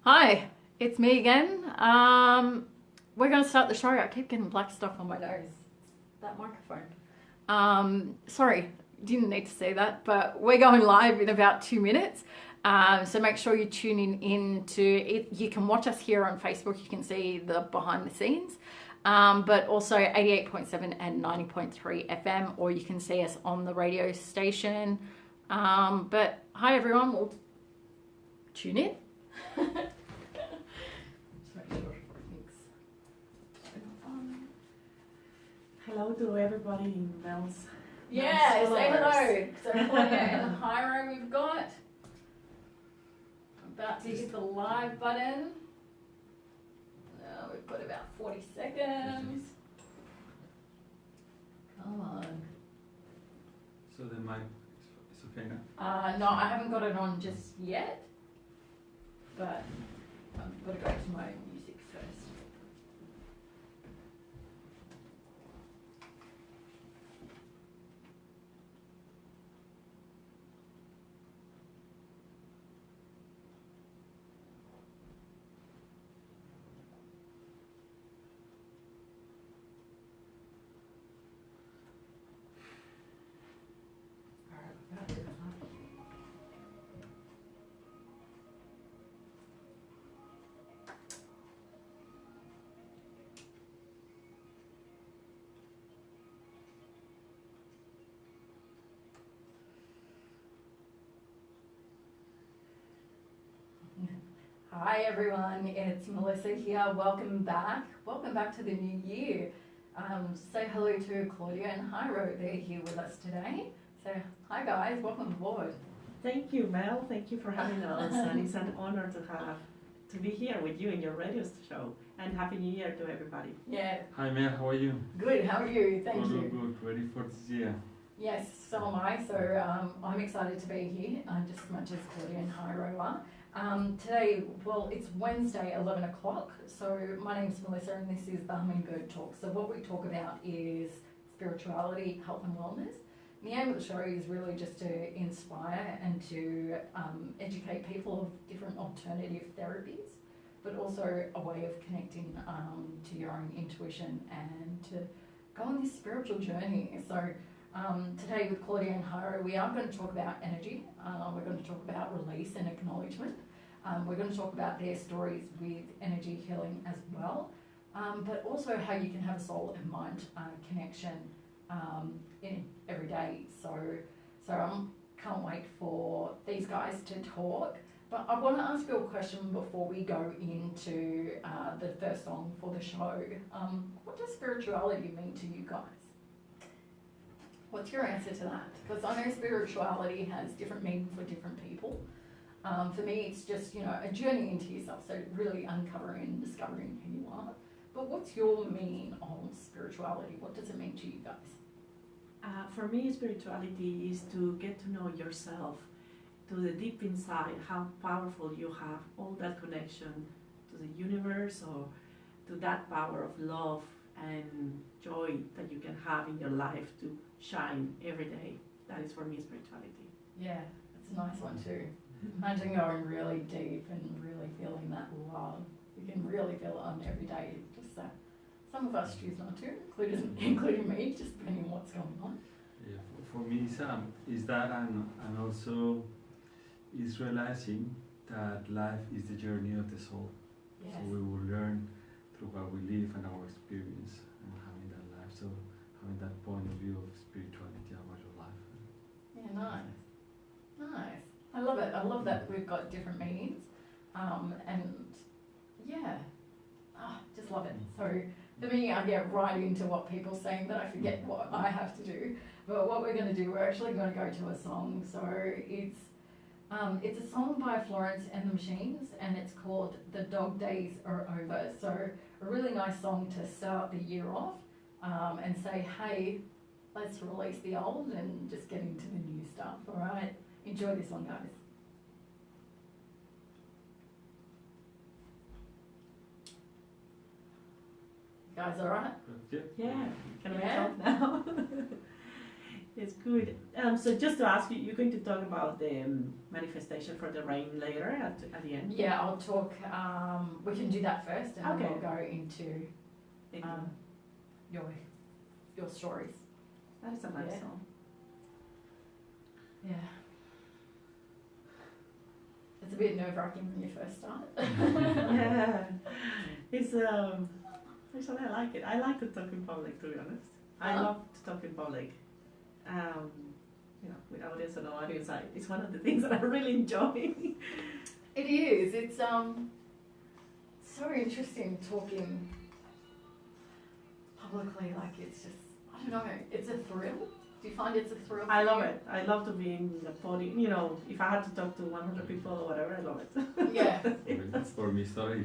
Hi, it's me again. We're going to start the show. I keep getting black stuff on my nose. That microphone. Sorry, didn't need to say that, but we're going live in about 2 minutes. So make sure you tune in to it. You can watch us here on Facebook. You can see the behind the scenes. But also 88.7 and 90.3 FM, or you can see us on the radio station. But hi everyone, we'll tune in. Hello to everybody in Mel's. Yeah, say hello. So Claudia and Hairo we've got. About to hit the live button. We've got about 40 seconds. Come on. So the mic is okay now? No, I haven't got it on just yet. But I've got to go to my music first. Hi everyone, it's Melissa here. Welcome back. Welcome back to the new year. Say hello to Claudia and Hairo. They're here with us today. So hi guys, welcome aboard. Thank you, Mel. Thank you for having us, and it's an honor to be here with you in your radio show. And Happy New Year to everybody. Yeah. Hi Mel, how are you? Good. How are you? Thank you. Good. Ready for this year? Yes, so am I. So I'm excited to be here, just as much as Claudia and Hairo are. Today, well, it's Wednesday, 11 o'clock. So my name's Melissa and this is the Hummingbird Talks. So what we talk about is spirituality, health and wellness. And the aim of the show is really just to inspire and to educate people of different alternative therapies, but also a way of connecting to your own intuition and to go on this spiritual journey. So today with Claudia and Hairo, we are going to talk about energy. We're going to talk about release and acknowledgement. We're going to talk about their stories with energy healing as well, but also how you can have a soul and mind connection in every day. So I can't wait for these guys to talk. But I want to ask you a question before we go into the first song for the show. What does spirituality mean to you guys? What's your answer to that? Because I know spirituality has different meaning for different people. For me, it's just, a journey into yourself, so really uncovering and discovering who you are. But what's your meaning of spirituality? What does it mean to you guys? For me, spirituality is to get to know yourself, to the deep inside, how powerful you have, all that connection to the universe or to that power of love and joy that you can have in your life to shine every day. That is for me spirituality. Yeah, it's a nice one too. Imagine going really deep and really feeling that love. You can really feel it on every day. Just some of us choose not to, including me, just depending on what's going on. Yeah, for me is that and also is realizing that life is the journey of the soul. Yes. So we will learn through what we live and our experience and having that life. So having that point of view of spirituality about your life. Yeah, nice. I love it. I love that we've got different meanings. And yeah, just love it. So for me, I get right into what people are saying that I forget what I have to do. But what we're going to do, we're actually going to go to a song. So it's a song by Florence and the Machines, and it's called The Dog Days Are Over. So a really nice song to start the year off and say, hey, let's release the old and just get into the new stuff. All right, enjoy this one, guys. Guys, all right? Yeah. Yeah, can we Yeah. talk now? It's good. So just to ask you, you're going to talk about the manifestation for the rain later at the end? Yeah, I'll talk, we can do that first and then Okay. we'll go into your stories. That is a nice Yeah. song. Yeah. It's a bit nerve-wracking when you first start. Yeah. It's actually I like it. I like to talk in public, to be honest. I love to talk in public. With audience or no audience, it's one of the things that I really enjoy. It is. It's so interesting talking publicly. Like it's just, I don't know. It's a thrill. Do you find it's a thrill? I love it. I love to be in the podium. If I had to talk to 100 people or whatever, I love it. Yeah. For me, sorry.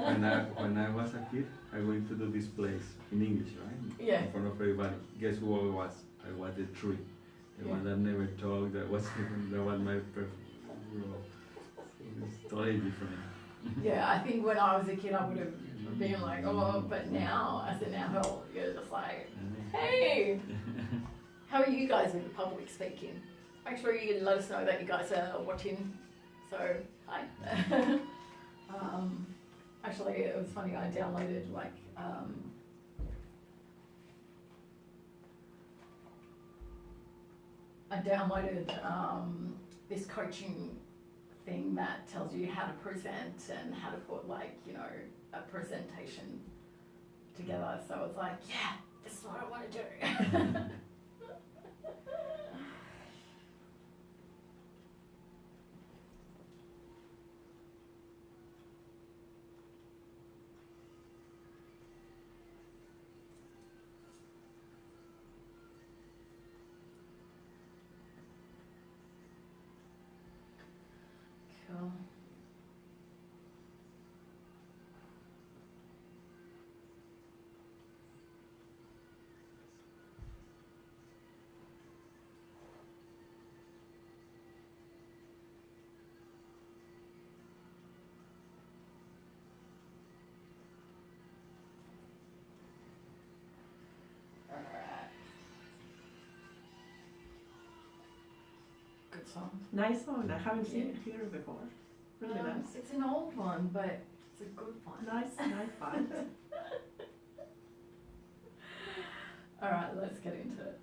When I was a kid, I went to do this place in English, right? Yeah. In front of everybody. Guess who I was? I was the tree. The one that never talked. That was my perfect role. It's totally different. Yeah, I think when I was a kid, I would have been like, oh, but now, as an adult, you're just like, hey, how are you guys with the public speaking? Make sure you let us know that you guys are watching. So, hi. Actually, it was funny, I downloaded this coaching thing that tells you how to present and how to put a presentation together. So I was like, yeah, this is what I want to do. Cool. Good song. Nice song. I haven't seen it here before. Really nice. It's an old one, but it's a good one. Nice fun. Alright, let's get into it.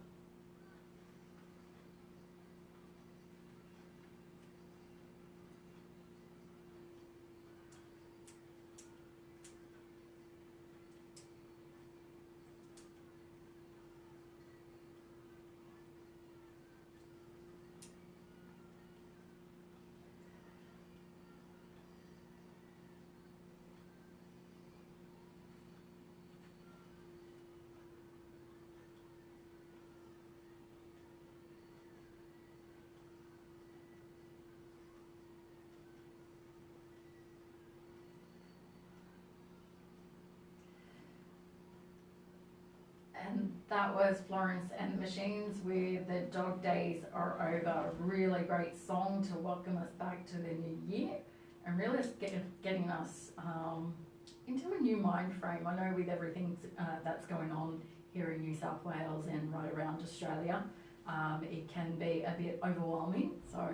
And that was Florence and the Machines with The Dog Days Are Over. Really great song to welcome us back to the new year and really getting us into a new mind frame. I know with everything that's going on here in New South Wales and right around Australia, it can be a bit overwhelming. So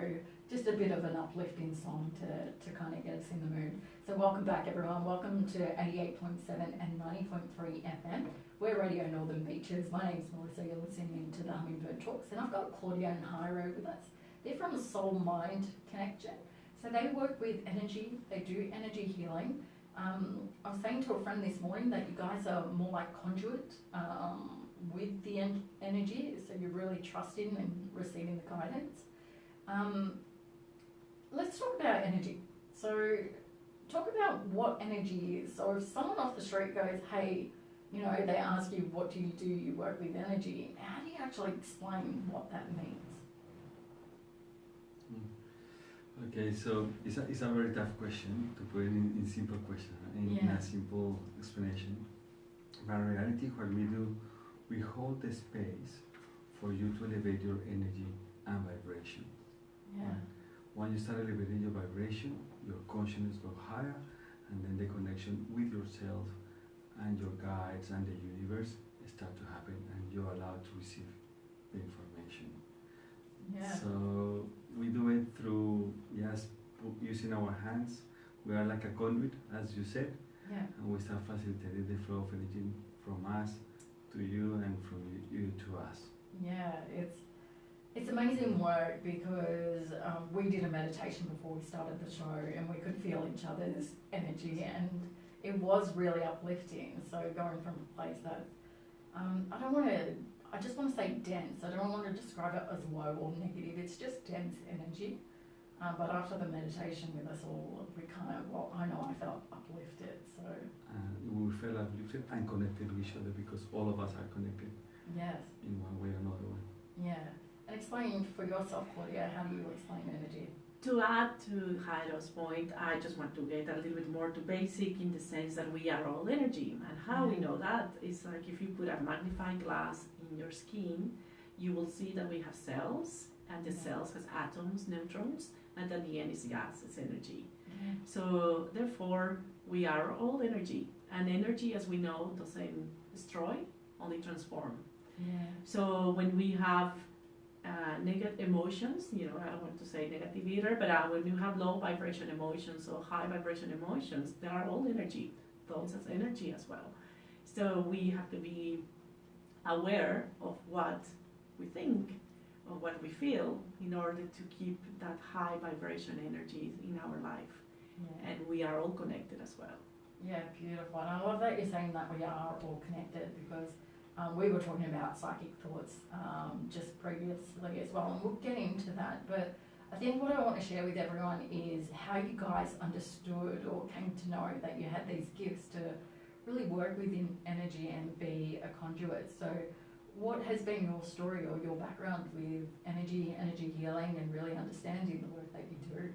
just a bit of an uplifting song to kind of get us in the mood. So welcome back everyone. Welcome to 88.7 and 90.3 FM. We're Radio Northern Beaches. My name's Melissa. You're listening to the Hummingbird Talks, and I've got Claudia and Hairo with us. They're from the Soul Mind Connection. So they work with energy. They do energy healing. I was saying to a friend this morning that you guys are more like conduit with the energy, so you're really trusting and receiving the guidance. Let's talk about energy. So talk about what energy is. So if someone off the street goes, hey, they ask you, what do? You work with energy. How do you actually explain what that means? Okay, so it's a very tough question to put in simple question, in a simple explanation. But in reality, what we do, we hold the space for you to elevate your energy and vibration. Yeah. When you start elevating your vibration, your consciousness goes higher, and then the connection with yourself and your guides and the universe start to happen, and you're allowed to receive the information. Yeah. So we do it through just using our hands. We are like a conduit, as you said, Yeah. and we start facilitating the flow of energy from us to you and from you to us. Yeah, it's amazing work because we did a meditation before we started the show and we could feel each other's energy and it was really uplifting. So going from a place that I just want to say dense. I don't want to describe it as low or negative. It's just dense energy. But after the meditation with us all, I know I felt uplifted. So we felt uplifted and connected to each other because all of us are connected. Yes. In one way or another one. Yeah. And explain for yourself, Claudia, how do you explain energy? To add to Jairo's point, I just want to get a little bit more to basic in the sense that we are all energy. And how we know that is like if you put a magnifying glass in your skin, you will see that we have cells, and the cells has atoms, neutrons, and at the end is gas, it's energy. So therefore, we are all energy. And energy, as we know, doesn't destroy, only transform. Yeah. So when we have negative emotions, I don't want to say negative either, but when you have low vibration emotions or high vibration emotions, they are all energy, thoughts as energy as well. So we have to be aware of what we think or what we feel in order to keep that high vibration energy in our life. Yeah. And we are all connected as well. Yeah, beautiful. And I love that you're saying that we are all connected because we were talking about psychic thoughts just previously as well, and we'll get into that. But I think what I want to share with everyone is how you guys understood or came to know that you had these gifts to really work within energy and be a conduit. So what has been your story or your background with energy healing, and really understanding the work that you do?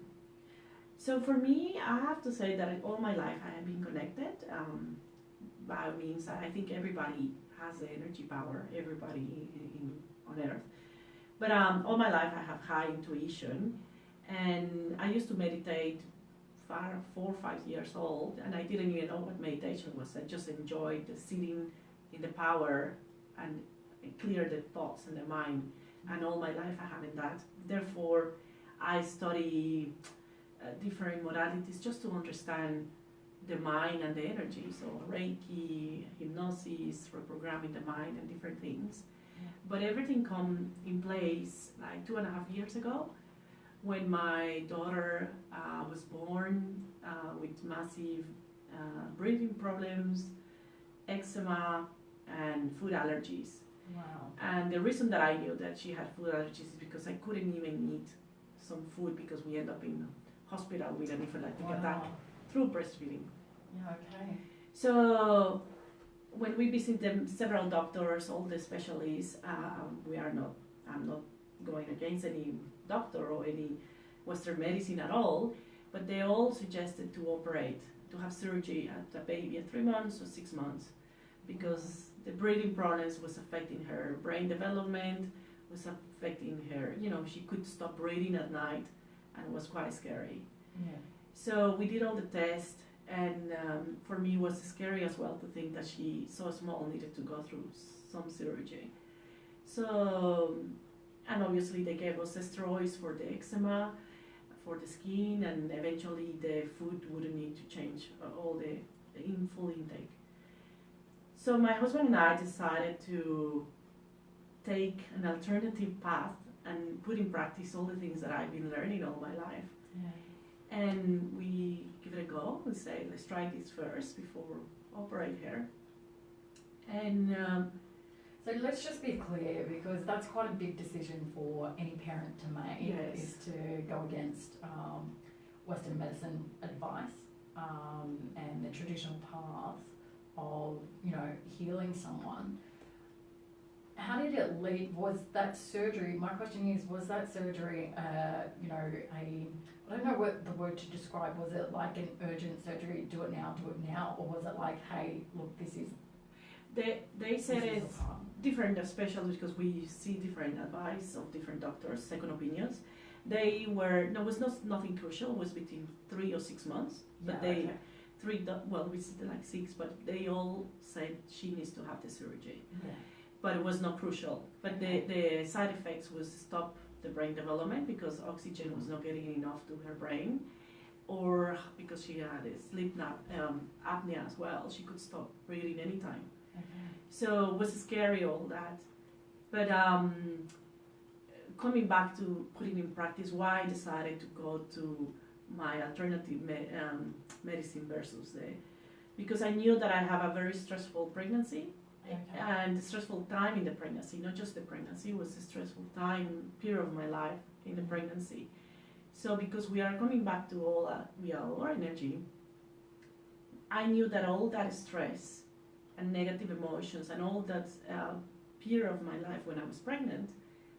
So for me, I have to say that all my life I have been connected. By means, I think everybody has the energy power, everybody on earth. But all my life I have high intuition, and I used to meditate 4 or 5 years old, and I didn't even know what meditation was. I just enjoyed the sitting in the power and clear the thoughts in the mind, and all my life I haven't that. Therefore, I study different modalities just to understand the mind and the energy. So Reiki, hypnosis, reprogramming the mind, and different things. Yeah. But everything come in place like 2.5 years ago when my daughter was born with massive breathing problems, eczema, and food allergies. Wow. And the reason that I knew that she had food allergies is because I couldn't even eat some food because we end up in hospital with an anaphylactic attack through breastfeeding. Yeah, okay. So when we visit them, several doctors, all the specialists, I'm not going against any doctor or any Western medicine at all, but they all suggested to operate, to have surgery at the baby at 3 months or 6 months, because the breathing problems was affecting her brain development, was affecting her, she could stop breathing at night, and it was quite scary. Yeah. So we did all the tests, and for me it was scary as well to think that she, so small, needed to go through some surgery. So, and obviously they gave us steroids for the eczema, for the skin, and eventually the food wouldn't need to change, all the full intake. So my husband and I decided to take an alternative path and put in practice all the things that I've been learning all my life. Yeah. And we give it a go. We say, let's try this first before operate her. And so let's just be clear, because that's quite a big decision for any parent to make. Yes. Is to go against Western medicine advice and the traditional path of healing someone. How did it lead? Was that surgery? My question is, was that surgery I don't know what the word to describe. Was it like an urgent surgery, do it now, or was it like, hey, look, this is... They said it's different specialists, because we see different advice of different doctors, second opinions. They were, no, it was nothing crucial, it was between 3 or 6 months. But we said like 6, but they all said she needs to have the surgery. Yeah. but it was not crucial. But the side effects was stop the brain development because oxygen was not getting enough to her brain, or because she had a sleep apnea as well. She could stop breathing anytime. Okay. So it was scary, all that. But coming back to putting in practice, why I decided to go to my alternative medicine versus because I knew that I have a very stressful pregnancy. Okay. And a stressful time in the pregnancy, not just the pregnancy, it was a stressful period of my life in the pregnancy. So because we are coming back to all we are all energy, I knew that all that stress and negative emotions and all that period of my life when I was pregnant,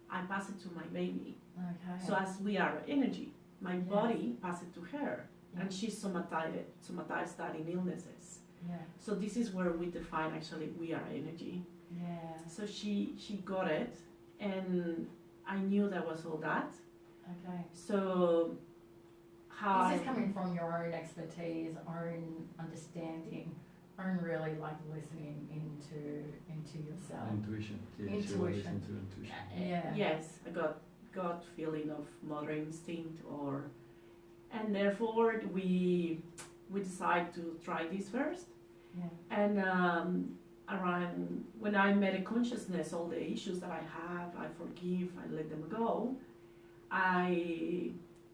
I passed it to my baby. Okay. So as we are energy, my Yes. body passed it to her, Yeah. and she somatized that in illnesses. Yeah. So this is where we define actually we are energy. Yeah. So she got it, and I knew that was all that. Okay. So how This is coming from your own expertise, own understanding, own really like listening into yourself. Intuition. Yeah, she was Intuition. listening to intuition. Yeah. Yes, I got feeling of mother instinct, and therefore we decide to try this first. Yeah. And around when I met a consciousness, all the issues that I have, I forgive, I let them go.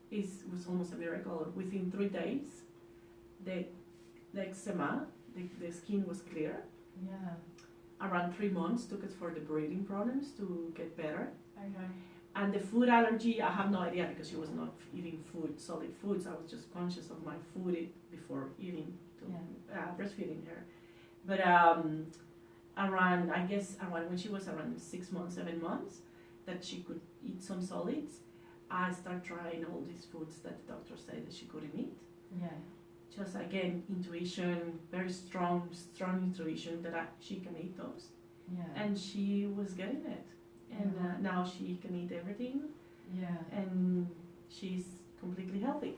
It was almost a miracle. Within 3 days, the eczema, the skin was clear. Yeah. Around 3 months took it for the breathing problems to get better. Okay. And the food allergy, I have no idea because she was not eating solid foods. I was just conscious of my food before eating, breastfeeding her. But around when she was around 6 months, 7 months, that she could eat some solids, I started trying all these foods that the doctor said that she couldn't eat. Yeah. Just again, intuition, very strong intuition that she can eat those. Yeah. And she was getting it. And now she can eat everything, yeah. and she's completely healthy.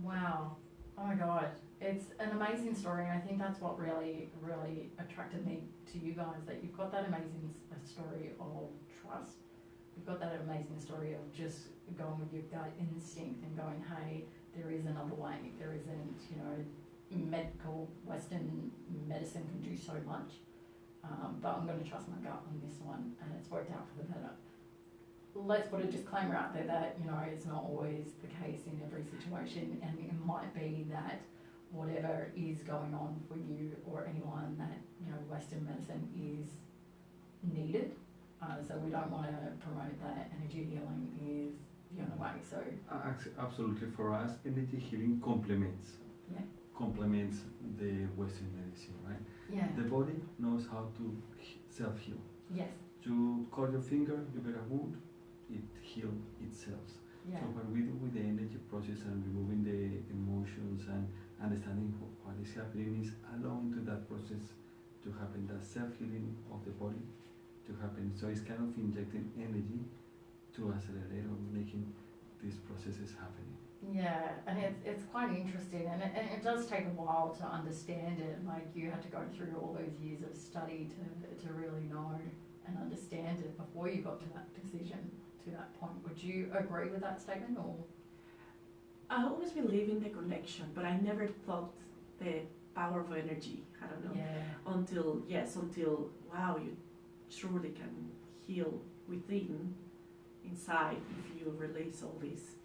Wow. Oh my God. It's an amazing story, and I think that's what really, really attracted me to you guys, that you've got that amazing story of trust. You've got that amazing story of just going with your gut instinct and going, hey, there is another way. There isn't, medical, Western medicine can do so much. But I'm going to trust my gut on this one, and it's worked out for the better. Let's put a disclaimer out there that, it's not always the case in every situation, and it might be that whatever is going on for you or anyone that, Western medicine is needed. So we don't want to promote that energy healing is the only way. So Absolutely, for us, energy healing complements the Western medicine, right? yeah. The body knows how to self-heal. Yes. You cut your finger, you get a wound, it heals itself. Yeah. So what we do with the energy process and removing the emotions and understanding what is happening is allowing to that process to happen, that self-healing of the body to happen. So it's kind of injecting energy to accelerate or making these processes happening. Yeah, and it's quite interesting, and it does take a while to understand it. Like, you had to go through all those years of study to really know and understand it before you got to that decision, to that point. Would you agree with that statement, or? I always believe in the connection, but I never thought the power of energy. I don't know. Yeah. Until wow, you truly can heal within, inside, if you release all these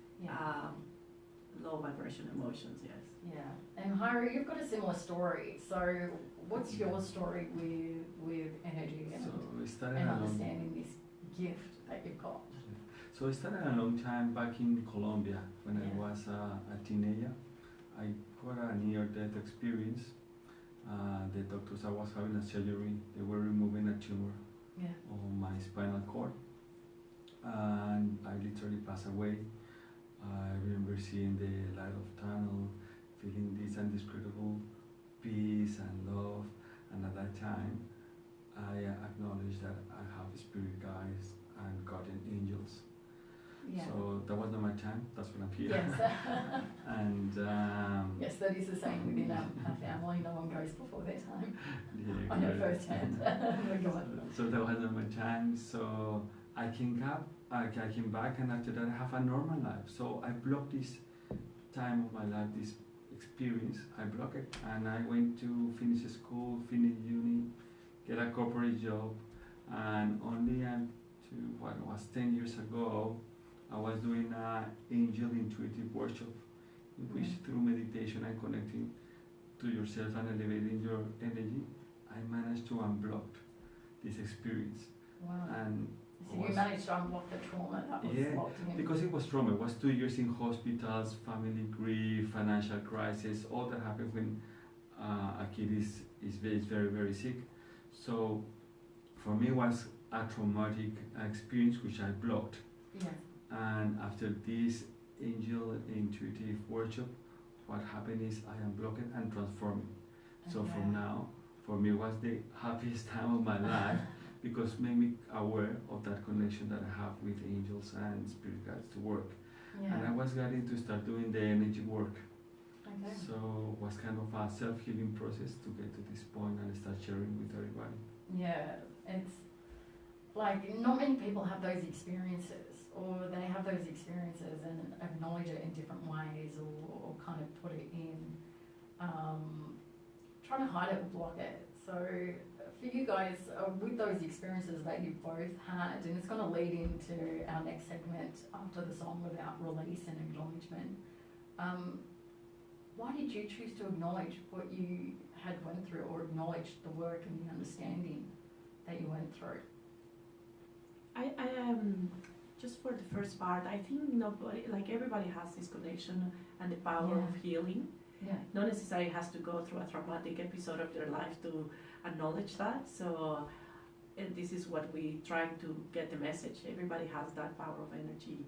low vibration emotions. Yes. Yeah. And Hairo, you've got a similar story. So what's your story with energy and, So we started and understanding this gift that you've got? So I started a long time back in Colombia when I Yeah. was a teenager. I got a near-death experience. The doctors, I was having a surgery. They were removing a tumor on my spinal cord, and I literally passed away. I remember seeing the light of tunnel, feeling this indescribable peace and love, and at that time, I acknowledged that I have spirit guides and guardian angels. Yeah. So that was not my time. That's what I'm here. Yes. And Yes, that is the same within our family. No one goes before their time. yeah, I know correct. firsthand. Oh my God. So that was not my time. So I came up, I came back, and after that I have a normal life. So I blocked this time of my life, this experience. I blocked it, and I went to finish school, finish uni, get a corporate job, and only to what was 10 years ago, I was doing an angel intuitive workshop, in which through meditation and connecting to yourself and elevating your energy, I managed to unblock this experience. Wow. And So you managed to unblock the trauma that was yeah, locked in. because it was trauma. It was 2 years in hospitals, family grief, financial crisis, all that happens when a kid is very, very sick. So for me, it was a traumatic experience which I blocked. Yes. And after this angel intuitive workshop, what happened is I unblocked it and transformed it. So Okay. from now, for me, was the happiest time of my life because made me aware of that connection that I have with angels and spirit guides to work. Yeah. And I was getting to start doing the energy work. Okay. So it was kind of a self-healing process to get to this point and start sharing with everybody. Yeah, it's like not many people have those experiences, or they have those experiences and acknowledge it in different ways, or kind of put it in, trying to hide it or block it. So for you guys, with those experiences that you both had, and it's going to lead into our next segment after the song about release and acknowledgement. Why did you choose to acknowledge what you had went through, or acknowledge the work and the understanding that you went through? I just for the first part, I think nobody, like everybody has this connection and the power Yeah. of healing. Yeah. Not necessarily has to go through a traumatic episode of their life to acknowledge that. So this is what we try to get the message. Everybody has that power of energy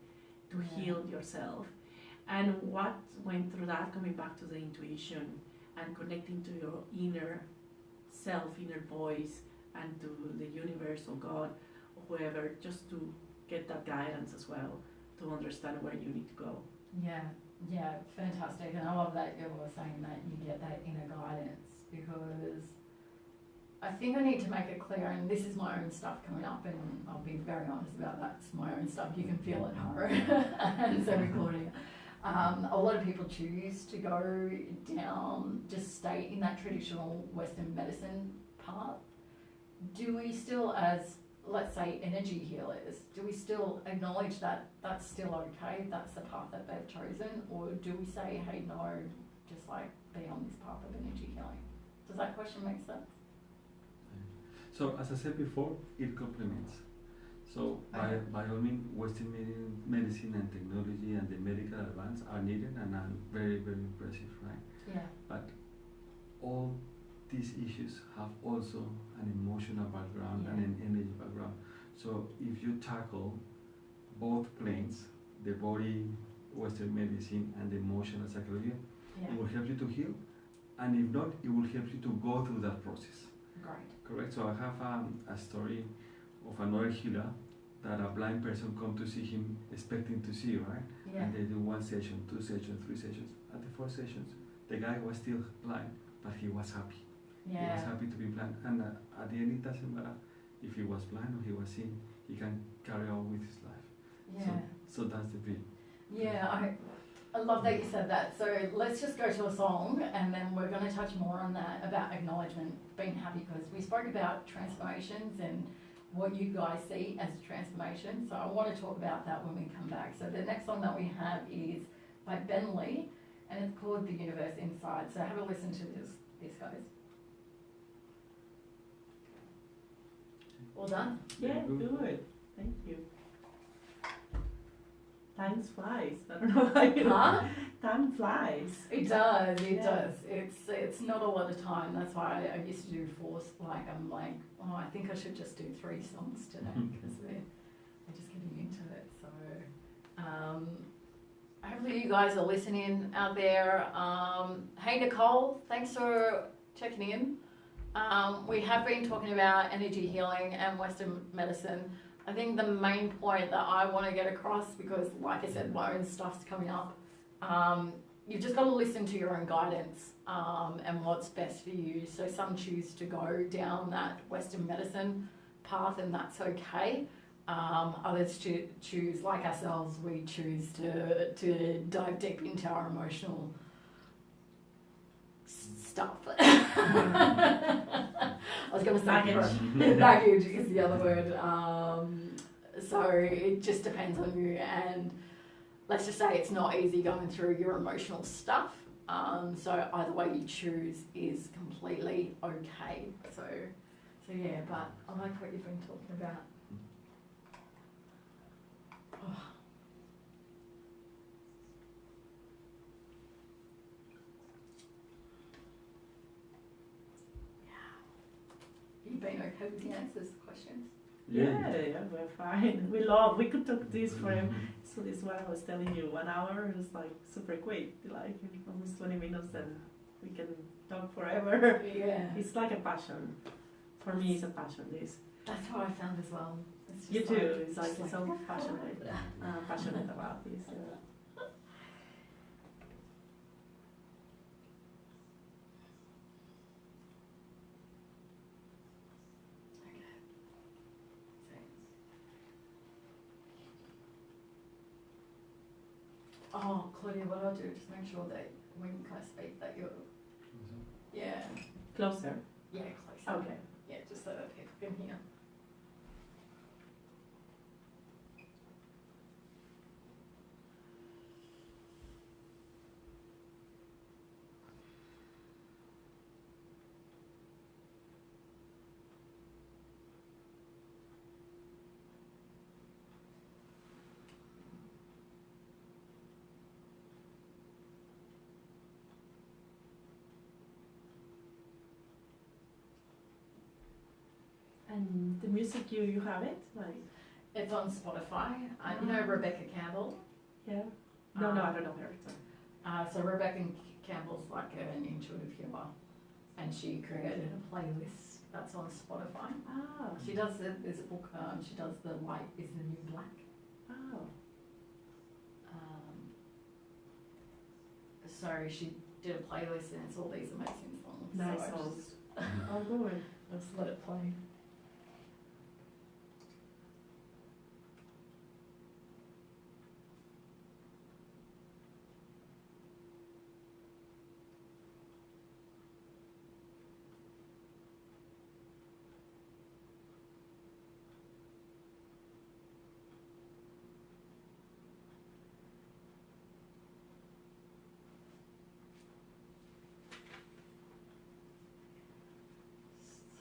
to Yeah. heal yourself. And what went through that, coming back to the intuition and connecting to your inner self, inner voice, and to the universe or God or whoever, just to get that guidance as well, to understand where you need to go. Yeah, fantastic. And I love that you were saying that you get that inner guidance, because I think I need to make it clear, and this is my own stuff coming up, and I'll be very honest about that. It's my own stuff. You can feel it, Hairo, and so recording. A lot of people choose to go down, just stay in that traditional Western medicine path. Do we still, as let's say energy healers, do we still acknowledge that that's still okay, that's the path that they've chosen, or do we say, hey, no, just like be on this path of energy healing? Does that question make sense? So as I said before, it complements. So Okay. by all means, Western medicine and technology and the medical advance are needed and are very, very impressive, right? Yeah. But all these issues have also an emotional background and an energy background. So if you tackle both planes, the body, Western medicine, and the emotional psychology, it will help you to heal. And if not, it will help you to go through that process. Great. Correct. So I have a story of another healer that a blind person come to see him expecting to see, right? Yeah. And they do 1 session, 2 sessions, 3 sessions. At the 4 sessions, the guy was still blind, but he was happy. He was happy to be blind. And at the end, it doesn't matter if he was blind or he was seeing. He can carry on with his life. Yeah. So that's the big. Yeah, I love that you said that. So let's just go to a song, and then we're going to touch more on that, about acknowledgement, being happy, because we spoke about transformations and what you guys see as transformation. So I want to talk about that when we come back. So the next song that we have is by Ben Lee, and it's called The Universe Inside. So have a listen to this guys. All done? Yeah, good. Thank you. Time flies. I don't know how you Huh? Time flies. It does, it Yeah. does. It's not a lot of time. That's why I used to do 4, like I'm like, oh, I think I should just do 3 songs today, because we're just getting into it. So hopefully you guys are listening out there. Hey Nicole, thanks for checking in. We have been talking about energy healing and Western medicine. I think the main point that I want to get across, because like I said, my own stuff's coming up, you've just got to listen to your own guidance and what's best for you. So some choose to go down that Western medicine path, and that's okay. Others choose, like ourselves, we choose to dive deep into our emotional stuff. I was going to say baggage is the other word. So it just depends on you, and let's just say it's not easy going through your emotional stuff. So either way you choose is completely okay. So yeah, but I like what you've been talking about. Oh. You've been okay with the answers to questions? Yeah, we're fine. We could talk this for so this is what I was telling you, 1 hour is like super quick, like almost 20 minutes and we can talk forever. Yeah. It's like a passion. For me it's a passion, this. That's what I found as well. It's You just too, like, it's like so passionate about this. Oh, Claudia, what I'll do is just make sure that when you kind of speak that you're, yeah, Closer? closer. Okay. Yeah, just so that people can hear. And the music you have it? Like It's on Spotify. You know Rebecca Campbell? yeah? No, I don't know her. So Rebecca Campbell's like an intuitive healer, and she created a playlist that's on Spotify. Oh. She does there's a book, she does the White is the New Black. Oh. So she did a playlist and it's all these amazing songs. Nice so songs. Oh, good. Just let it play.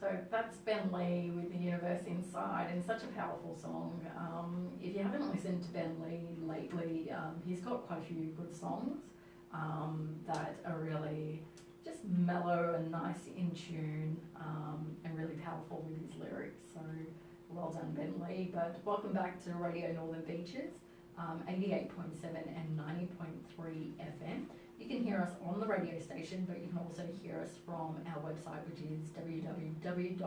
So that's Ben Lee with The Universe Inside, and such a powerful song. If you haven't listened to Ben Lee lately, he's got quite a few good songs that are really just mellow and nice in tune and really powerful with his lyrics. So well done, Ben Lee. But welcome back to Radio Northern Beaches, 88.7 and 90.3 FM. You can hear us on the radio station, but you can also hear us from our website, which is www.rb.org.au.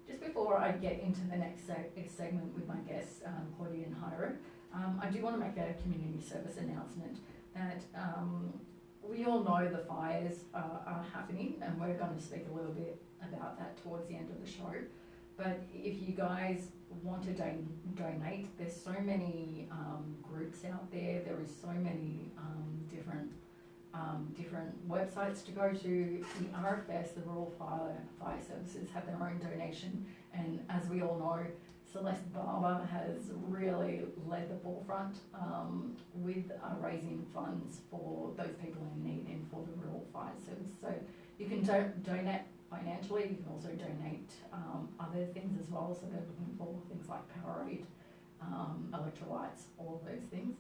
Just before I get into the next segment with my guests, Claudia and Hairo, I do want to make a community service announcement that we all know the fires are happening, and we're going to speak a little bit about that towards the end of the show. But if you guys want to donate, there's so many groups out there. There is so many different websites to go to. The RFS, the Rural Fire Services, have their own donation, and as we all know, Celeste Barber has really led the forefront with raising funds for those people in need and for the Rural Fire Service. So you can donate financially, you can also donate other things as well, so they're looking for things like Powerade, electrolytes, all of those things,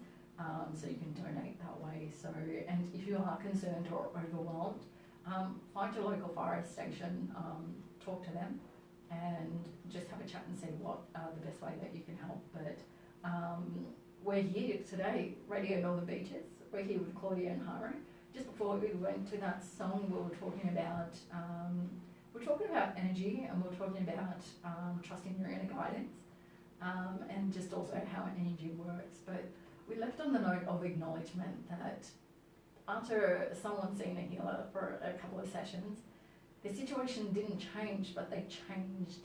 so you can donate that way. So, and if you are concerned or overwhelmed, find your local fire station, talk to them, and just have a chat and see what the best way that you can help. But we're here today, Radio Northern Beaches, we're here with Claudia and Hairo. Just before we went to that song, we were talking about, we're talking about energy, and we're talking about trusting your inner guidance, and just also how energy works. But we left on the note of acknowledgement that after someone's seen a healer for a couple of sessions, their situation didn't change, but they changed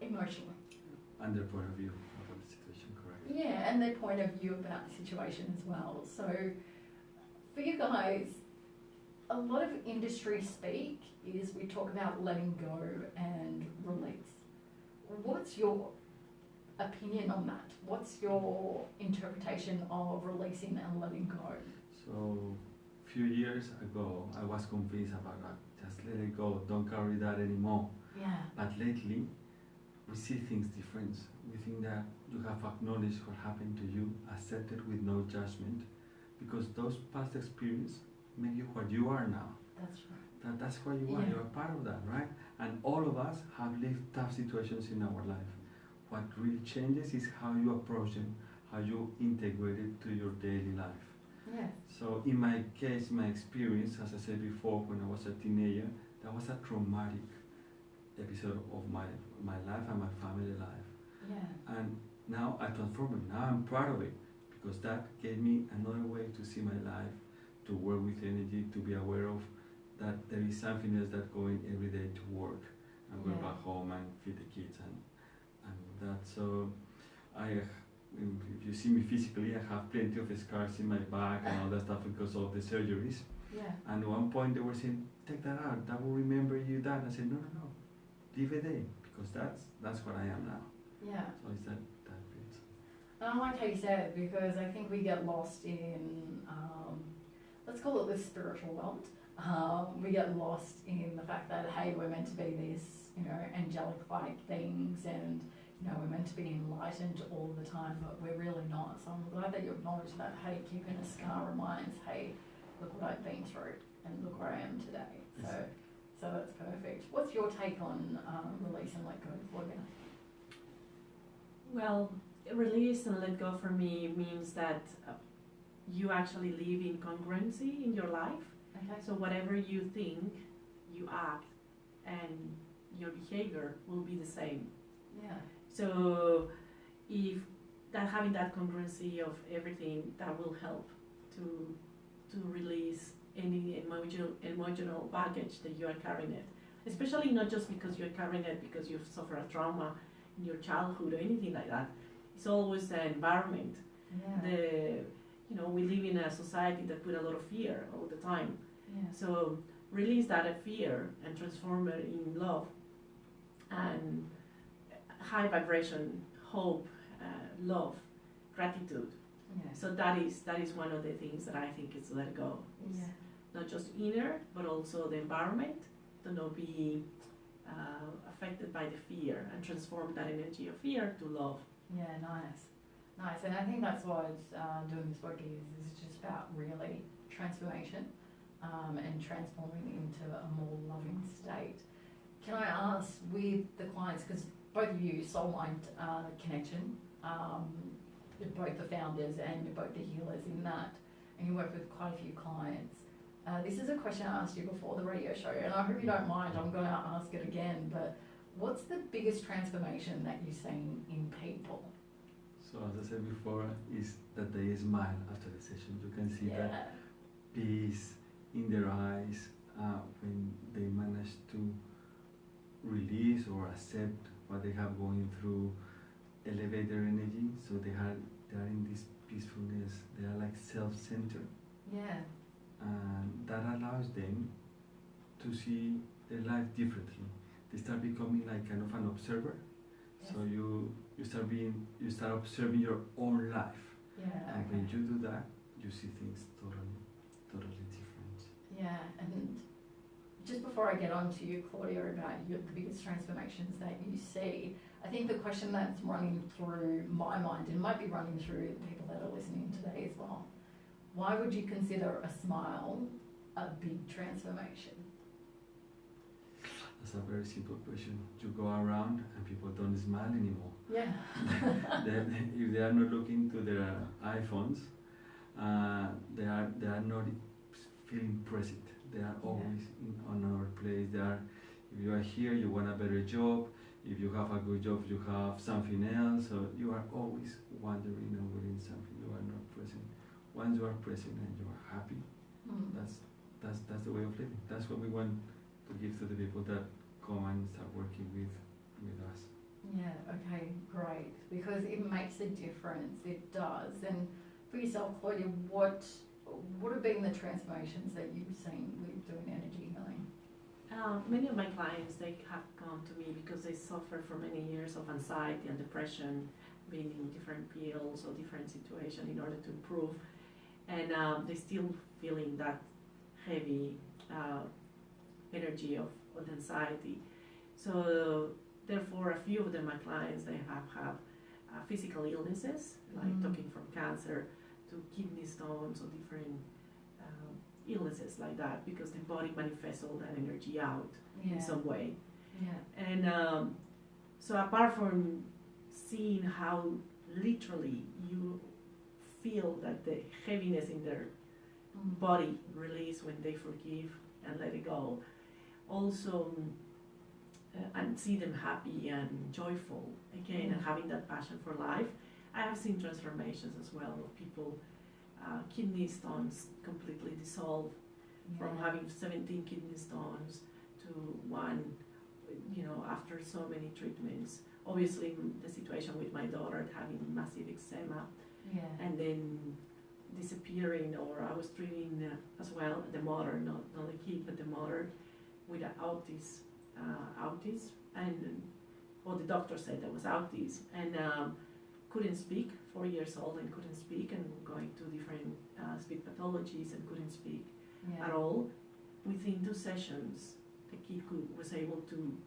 emotionally. And their point of view about the situation, correct? Yeah, and their point of view about the situation as well. So for you guys, a lot of industry speak is we talk about letting go and release. What's your opinion on that? What's your interpretation of releasing and letting go? So, a few years ago, I was convinced about that. Just let it go, don't carry that anymore. Yeah. But lately, we see things different. We think that you have acknowledged what happened to you, accepted with no judgment, because those past experiences make you what you are now. That's right. That's what you are. Yeah. You are part of that, right? And all of us have lived tough situations in our life. What really changes is how you approach them, how you integrate it to your daily life. Yeah. So in my case, my experience, as I said before, when I was a teenager, that was a traumatic episode of my life and my family life. Yeah. And now I transform it. Now I'm proud of it, because that gave me another way to see my life, to work with energy, to be aware of that there is something else that going every day to work and go back home and feed the kids and that. So if you see me physically, I have plenty of scars in my back and all that stuff because of the surgeries. Yeah. And at one point they were saying, take that out, that will remember you that. I said, no, leave it in, because that's what I am now. Yeah. So it's that bit. And I like how you said it, because I think we get lost in, let's call it the spiritual world. We get lost in the fact that, hey, we're meant to be this, angelic-like things, and, we're meant to be enlightened all the time, but we're really not. So I'm glad that you acknowledge that, hey, keeping a scar reminds, hey, look what I've been through, and look where I am today. So that's perfect. What's your take on release and let go, Claudia? Well, release and let go for me means that you actually live in congruency in your life. Okay. So whatever you think, you act, and your behavior will be the same. Yeah. So if having that congruency of everything, that will help to release any emotional baggage that you are carrying it. Especially not just because you're carrying it because you've suffered a trauma in your childhood or anything like that. It's always the environment. Yeah. We live in a society that put a lot of fear all the time. Yeah. So release that fear and transform it in love and high vibration, hope, love, gratitude. Yeah. So that is one of the things that I think is let go. It's not just inner, but also the environment to not be affected by the fear and transform that energy of fear to love. Yeah, nice. And I think that's what doing this work is just about really transformation and transforming into a more loving state. Can I ask with the clients, because both of you soul mind connection, you're both the founders and you're both the healers in that, and you work with quite a few clients. This is a question I asked you before the radio show, and I hope you don't mind, I'm going to ask it again, but what's the biggest transformation that you've seen in people? So as I said before, is that they smile after the session. You can see that peace in their eyes when they manage to release or accept what they have going through, elevate their energy, so they are in this peacefulness. They are like self-centered. Yeah. And that allows them to see their life differently. They start becoming like kind of an observer. Yes. So you start observing your own life. Yeah. And when you do that, you see things totally different. Yeah, and just before I get on to you, Claudia, about the biggest transformations that you see, I think the question that's running through my mind, and might be running through the people that are listening today as well, why would you consider a smile a big transformation? That's a very simple question. You go around and people don't smile anymore. Yeah. If they are not looking to their iPhones, they are not feeling present. They are always in another place. They are If you are here, you want a better job. If you have a good job, you have something else. So you are always wondering and waiting something. You are not present. Once you are present and you are happy, that's the way of living. That's what we want to give to the people that come and start working with us. Yeah, okay, great. Because it makes a difference, it does. And for yourself, Claudia, what have been the transformations that you've seen with doing energy healing? Many of my clients, they have come to me because they suffer for many years of anxiety and depression, being in different fields or different situations in order to improve. And they still feeling that heavy energy of anxiety. So therefore, a few of them, my clients, they have physical illnesses, like talking from cancer to kidney stones or different illnesses like that, because the body manifests all that energy out in some way. Yeah. And so apart from seeing how literally you feel that the heaviness in their body release when they forgive and let it go, also and see them happy and joyful again and having that passion for life. I have seen transformations as well of people, kidney stones completely dissolved from having 17 kidney stones to one, after so many treatments. Obviously the situation with my daughter having massive eczema and then disappearing, or I was treating as well the mother, not the kid, but the mother with an autism, and the doctor said that was autism, and couldn't speak, 4 years old and couldn't speak, and going to different speech pathologies and couldn't speak at all. Within 2 sessions, the kid was able to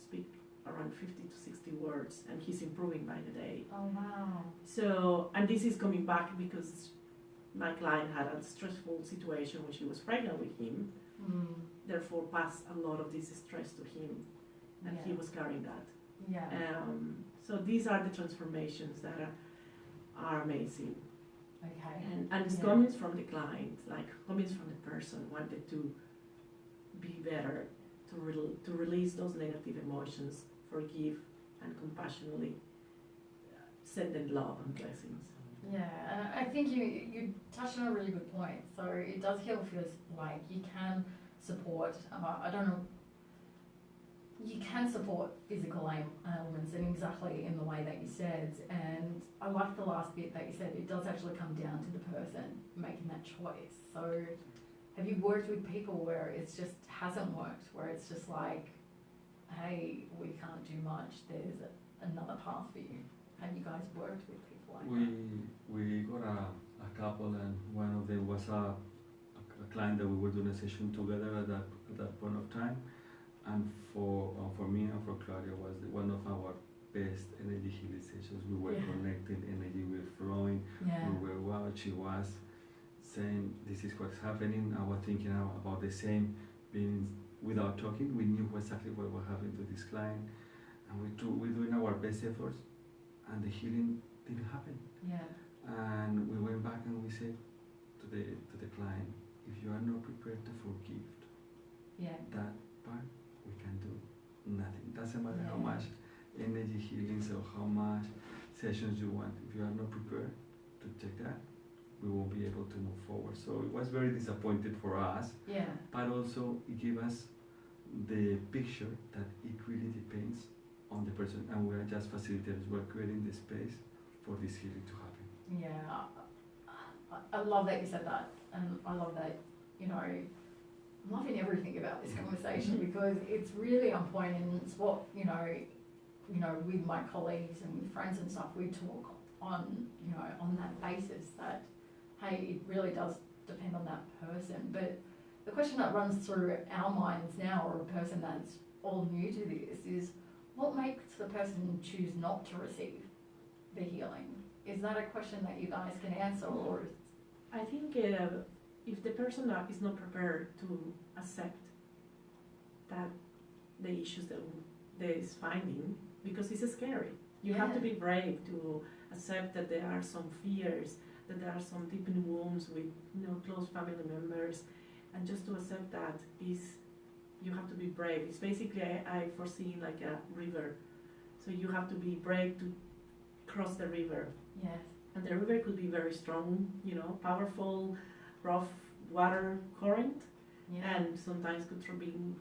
speak around 50 to 60 words, and he's improving by the day. Oh wow. So, and this is coming back because my client had a stressful situation when she was pregnant with him, therefore passed a lot of this stress to him, and he was carrying that. So these are the transformations that are amazing. Okay. And it's comments from the client, like comments from the person wanted to be better, to release those negative emotions, forgive, and compassionately send them love and blessings. Yeah, and I think you touched on a really good point. So it does feel like you can support, you can support physical ailments and exactly in the way that you said. And I like the last bit that you said, it does actually come down to the person making that choice. So have you worked with people where it's just hasn't worked, where it's just like, hey, we can't do much, there's another path for you? Have you guys worked with people like that? We got a couple, and one of them was a client that we were doing a session together at that point of time. And for me and for Claudia was one of our best energy healing sessions. We were connecting energy, we were flowing, we were she was saying this is what's happening. I was thinking about the same, being without talking. We knew exactly what was happening to this client, and we're doing our best efforts, and the healing didn't happen. And we went back and we said to the client, if you are not prepared to forgive that part, we can do nothing. Doesn't matter how much energy healings or how much sessions you want. If you are not prepared to take that, we won't be able to move forward. So it was very disappointed for us, but also it gave us the picture that it really depends on the person, and we are just facilitators. We're creating the space for this healing to happen. I love that you said that, and I love that, I'm loving everything about this conversation because it's really on point, and it's what, with my colleagues and with friends and stuff, we talk on, on that basis that, hey, it really does depend on that person. But the question that runs through our minds now, or a person that's all new to this, is what makes the person choose not to receive the healing? Is that a question that you guys can answer, or? I think if the person is not prepared to accept that the issues that they is finding, because it's scary. You have to be brave to accept that there are some fears, that there are some deepened wounds with close family members, and just to accept that is you have to be brave. It's basically, I foresee like a river. So you have to be brave to cross the river. Yes. And the river could be very strong, you know, powerful, rough water current. Yeah. And sometimes could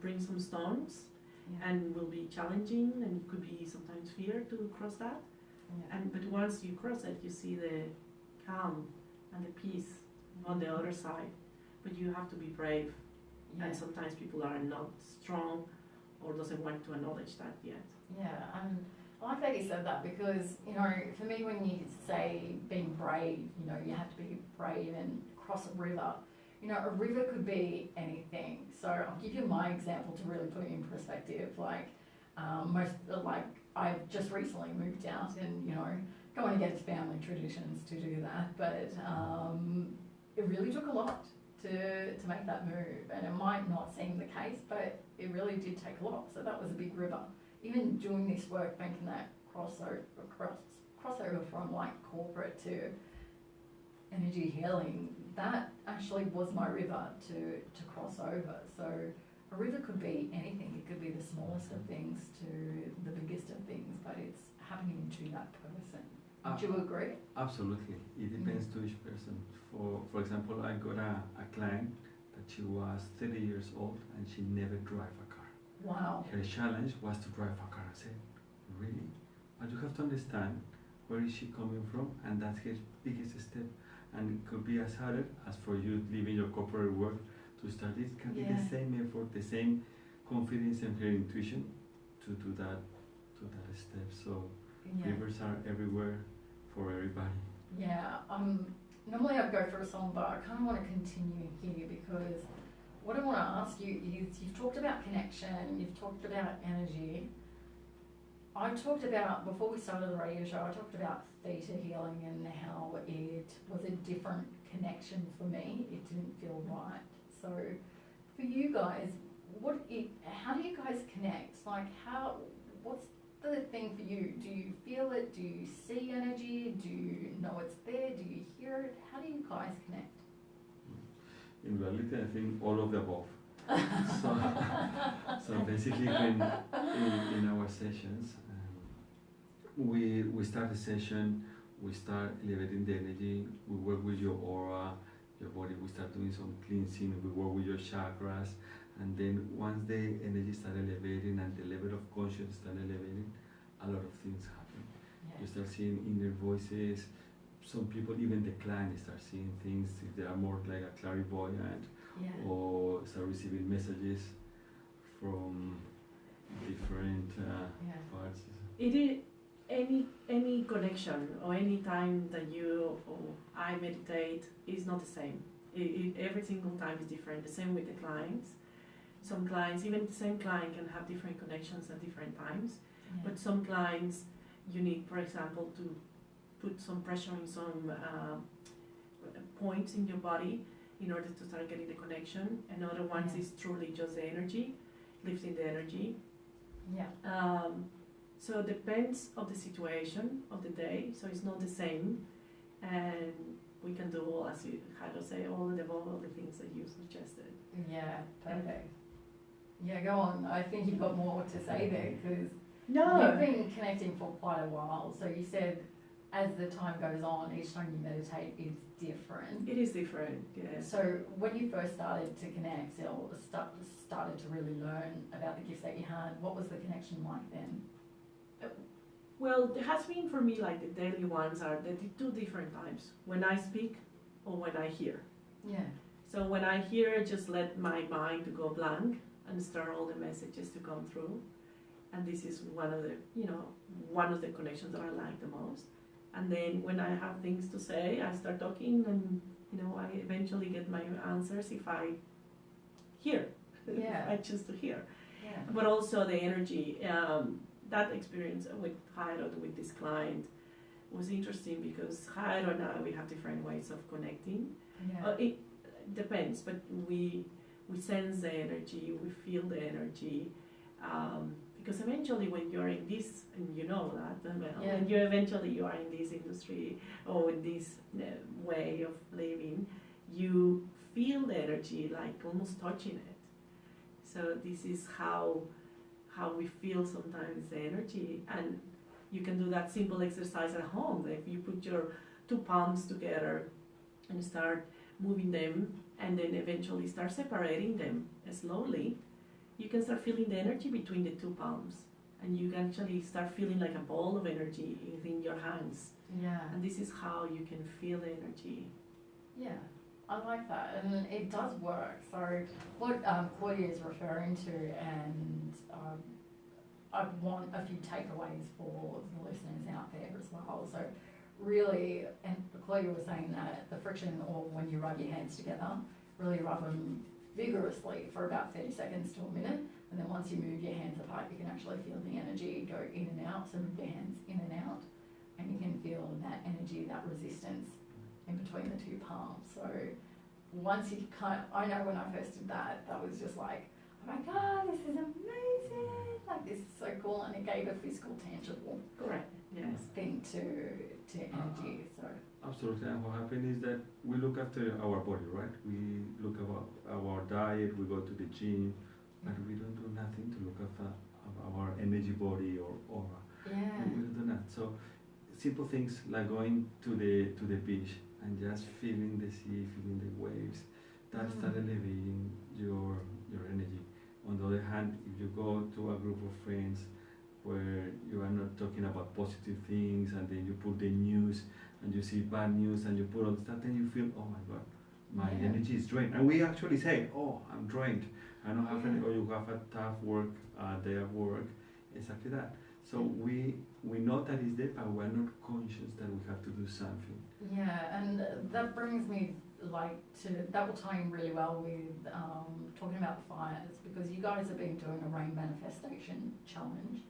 bring some storms, Yeah. and will be challenging, and it could be sometimes fear to cross that. Yeah. But once you cross it, you see the calm and the peace on the other side. But you have to be brave, Yeah. and sometimes people are not strong or doesn't want to acknowledge that yet. Yeah, I like that you said that because, you know, for me when you say being brave, you know, you have to be brave and cross a river. You know, a river could be anything. So I'll give you my example to really put it in perspective. I've just recently moved out and, you know, going against family traditions to do that, but it really took a lot to make that move, and it might not seem the case, but it really did take a lot. So that was a big river. Even doing this work, making that crossover from like corporate to energy healing, that actually was my river to cross over. So a river could be anything. It could be the smallest of things to the biggest of things, but it's happening to that person. Do you agree? Absolutely. It depends to each person. For example, I got a client that she was 30 years old and she never drove a car. Wow. Her challenge was to drive a car. I said, really? But you have to understand where is she coming from, and that's her biggest step. And it could be as hard as for you leaving your corporate work to start. It can be the same effort, the same confidence in her intuition to do that step. So rivers are everywhere for everybody. Yeah. Normally I'd go for a song, but I kind of want to continue here because what I want to ask you is, you've talked about connection, you've talked about energy. I talked about, before we started the radio show, I talked about theta healing and how it was a different connection for me. It didn't feel right. So for you guys, how do you guys connect? Like what's the thing for you? Do you feel it? Do you see energy? Do you know it's there? Do you hear it? How do you guys connect? In reality, I think all of the above. so basically, when in our sessions, we start the session, we start elevating the energy, we work with your aura, your body, we start doing some cleansing, we work with your chakras, and then once the energy starts elevating and the level of consciousness starts elevating, a lot of things happen. Yeah. You start seeing inner voices. Some people, even the clients, start seeing things if they are more like a clairvoyant, or start receiving messages from different parts. It is any connection or any time that you or I meditate is not the same. Every single time is different. The same with the clients. Some clients, even the same client, can have different connections at different times. Yeah. But some clients, you need, for example, to put some pressure in some points in your body in order to start getting the connection. And other ones is truly just the energy, lifting the energy. Yeah. So it depends of the situation of the day. So it's not the same, and we can do all, as you had to say, all the things that you suggested. Yeah, perfect. Yeah, go on. I think you've got more to say there because No. you've been connecting for quite a while. So you said as the time goes on, each time you meditate, it's different. It is different, yes. So when you first started to connect or started to really learn about the gifts that you had, what was the connection like then? Well, it has been for me like the daily ones are the two different times, when I speak or when I hear. Yeah. So when I hear, just let my mind to go blank and start all the messages to come through. And this is one of the connections that I like the most. And then when I have things to say, I start talking, and I eventually get my answers if I hear. Yeah. I choose to hear. Yeah. But also the energy. That experience with Hairo, with this client, was interesting because Hairo and I, we have different ways of connecting. Yeah. It depends, but we sense the energy, we feel the energy. Because eventually when you're in this, and you know that, when you are in this industry or in this way of living, you feel the energy like almost touching it. So this is how we feel sometimes the energy, and you can do that simple exercise at home. If you put your two palms together and start moving them, and then eventually start separating them slowly, you can start feeling the energy between the two palms, and you can actually start feeling like a ball of energy within your hands. Yeah. And this is how you can feel the energy. Yeah, I like that, and it does work. So what Claudia is referring to, and I want a few takeaways for the listeners out there as well. So really, and Claudia was saying that the friction, or when you rub your hands together, really rub them vigorously for about 30 seconds to a minute, and then once you move your hands apart, you can actually feel the energy go in and out. So move your hands in and out, and you can feel that energy, that resistance in between the two palms. So once you I know when I first did that, that was just like, oh my God, this is amazing. Like, this is so cool. And it gave a physical, tangible thing to energy. So Absolutely, and what happens is that we look after our body, right? We look about our diet, we go to the gym, but we don't do nothing to look after our energy body or aura. yeah, We don't do that. So simple things like going to the beach and just feeling the sea, feeling the waves, that start elevating your energy. On the other hand, if you go to a group of friends where you are not talking about positive things, and then you put the news and you see bad news and you put all stuff, then you feel, oh my God, my energy is drained. And we actually say, oh, I'm drained. I don't have any, or you have a tough day at work, exactly that. So we know that it's there, but we're not conscious that we have to do something. Yeah, and that brings me that will tie in really well with talking about the fires, because you guys have been doing a rain manifestation challenge,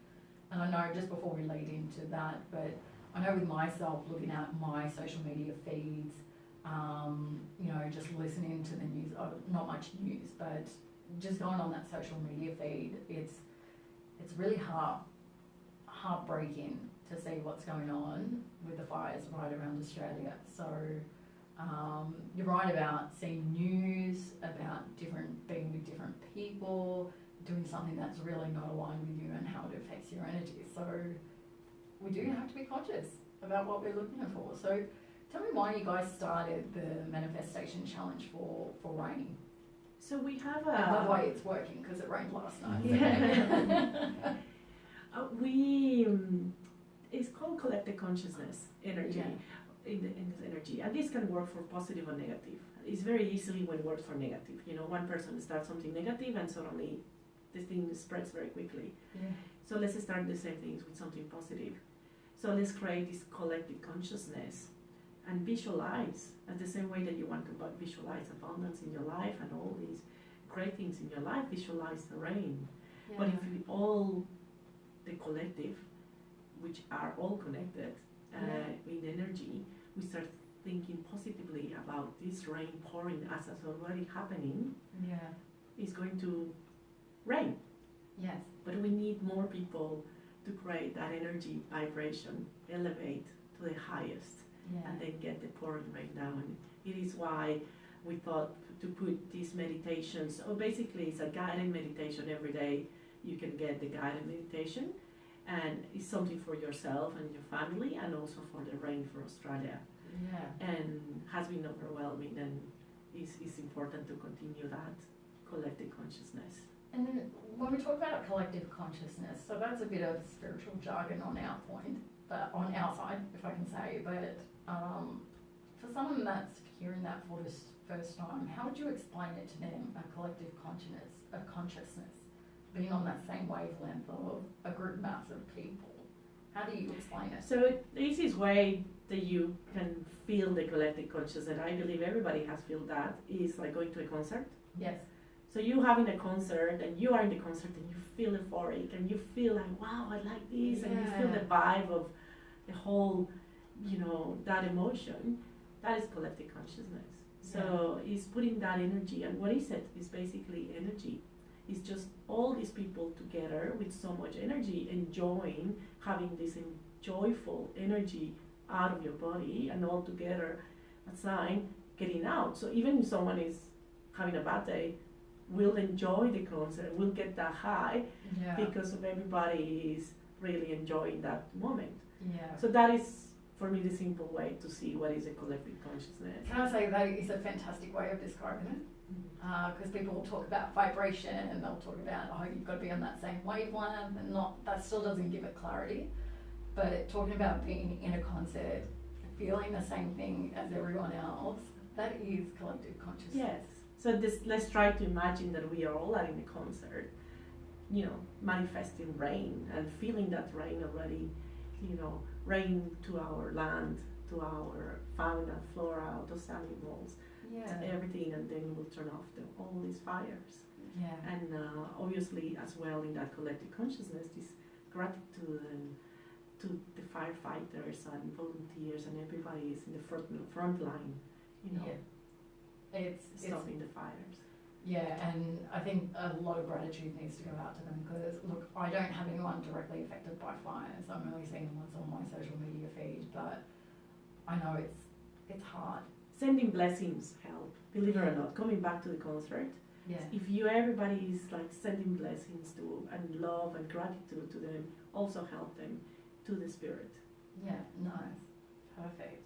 and I know just before we lead into that, but I know with myself looking at my social media feeds, just listening to the news, not much news, but just going on that social media feed, it's really heartbreaking to see what's going on with the fires right around Australia. So you're right about seeing news about being with different people, doing something that's really not aligned with you and how it affects your energy. So we do have to be conscious about what we're looking for. So tell me why you guys started the manifestation challenge for rain. So we have And by the way, it's working because it rained last night. Yeah. It's called collective consciousness energy. In this energy, and this can work for positive or negative. It's very easily when it works for negative. One person starts something negative and suddenly this thing spreads very quickly. Yeah. So let's start the same things with something positive. So let's create this collective consciousness and visualize, at the same way that you want to visualize abundance in your life and all these great things in your life, visualize the rain. Yeah. But if we all, the collective, which are all connected in energy, we start thinking positively about this rain pouring as it's already happening, it's going to rain. Yes. But we need more people to create that energy vibration, elevate to the highest, and then get the pouring rain down. It is why we thought to put these meditations, so basically it's a guided meditation every day. You can get the guided meditation, and it's something for yourself and your family, and also for the rain for Australia. And has been overwhelming, and it's important to continue that collective consciousness. And when we talk about collective consciousness, so that's a bit of spiritual jargon on our point, but on our side, if I can say, but for someone that's hearing that for the first time, how would you explain it to them, a collective consciousness, being on that same wavelength of a group mass of people? How do you explain it? So the easiest way that you can feel the collective consciousness, and I believe everybody has felt that, is like going to a concert. Yes. So you having a concert, and you are in the concert, and you feel euphoric, and you feel like, wow, I like this, and you feel the vibe of the whole, that emotion. That is collective consciousness. So it's putting that energy, and what is it? It's basically energy. It's just all these people together with so much energy, enjoying, having this joyful energy out of your body, and all together outside, getting out. So even if someone is having a bad day, will enjoy the concert, will get that high Yeah. because of everybody is really enjoying that moment. Yeah. So that is, for me, the simple way to see what is a collective consciousness. Can I say that is a fantastic way of describing it? Because people will talk about vibration and they'll talk about, oh, you've got to be on that same wavelength, and that still doesn't give it clarity. But talking about being in a concert, feeling the same thing as everyone else, that is collective consciousness. Yes. So let's try to imagine that we are all at in a concert, manifesting rain and feeling that rain already, rain to our land, to our fauna, flora, those animals, everything, and then we'll turn off all these fires. Yeah. And obviously, as well, in that collective consciousness, this gratitude and to the firefighters and volunteers and everybody is in the front line, It's stopping the fires. Yeah, and I think a lot of gratitude needs to go out to them because, look, I don't have anyone directly affected by fires. I'm only seeing what's on my social media feed, but I know it's hard. Sending blessings help, believe it or not. Coming back to the concert, if everybody is like sending blessings to and love and gratitude to them, also help them to the spirit. Yeah, nice, perfect.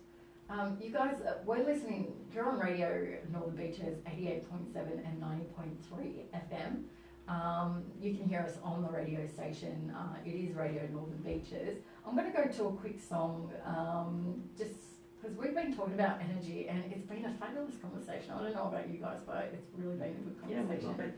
You guys, we're listening, you're on radio Northern Beaches 88.7 and 90.3 FM. You can hear us on the radio station. It is Radio Northern Beaches. I'm going to go to a quick song, just because we've been talking about energy and it's been a fabulous conversation. I don't know about you guys, but it's really been a good conversation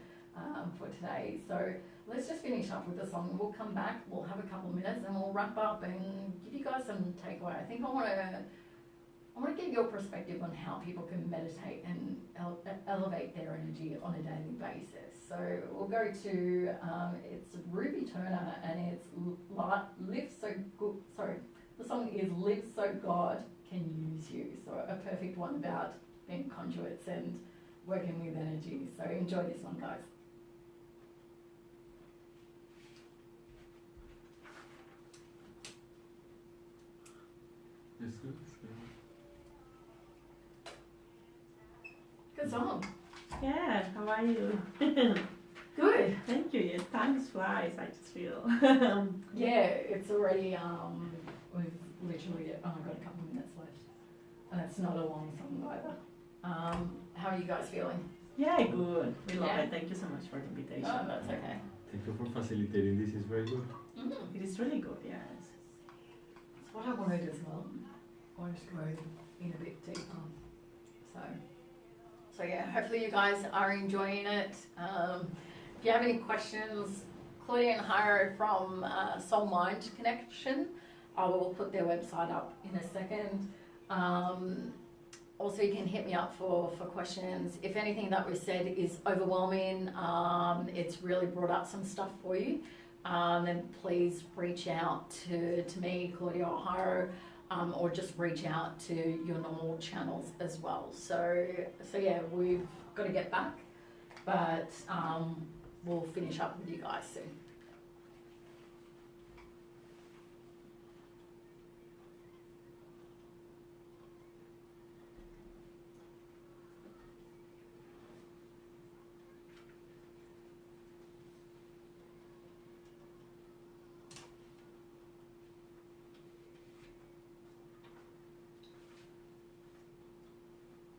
for today. So let's just finish up with the song. We'll come back, we'll have a couple of minutes and we'll wrap up and give you guys some takeaway. I think I want to get your perspective on how people can meditate and elevate their energy on a daily basis. So we'll go to, it's Ruby Turner and it's Live So Good, sorry, the song is Live So God Can Use You. So a perfect one about being conduits and working with energy. So enjoy this one, guys. It's good. Good song. Yeah, how are you? Good. Thank you. Yes, time flies, I just feel. Yeah, it's already, we've literally only got a couple of minutes left. And it's not a long song either. How are you guys feeling? Yeah, good. We love it. Thank you so much for the invitation. Oh, that's okay. Thank you for facilitating this. It's very good. It is really good, yes. That's what I wanted as well. I want to go in a bit deeper. So yeah, hopefully you guys are enjoying it. If you have any questions, Claudia and Hairo from Soul Mind Connection, I will put their website up in a second. Also, you can hit me up for questions. If anything that was said is overwhelming, it's really brought up some stuff for you, then please reach out to me, Claudia or Hairo, or just reach out to your normal channels as well. So yeah, we've got to get back, but we'll finish up with you guys soon.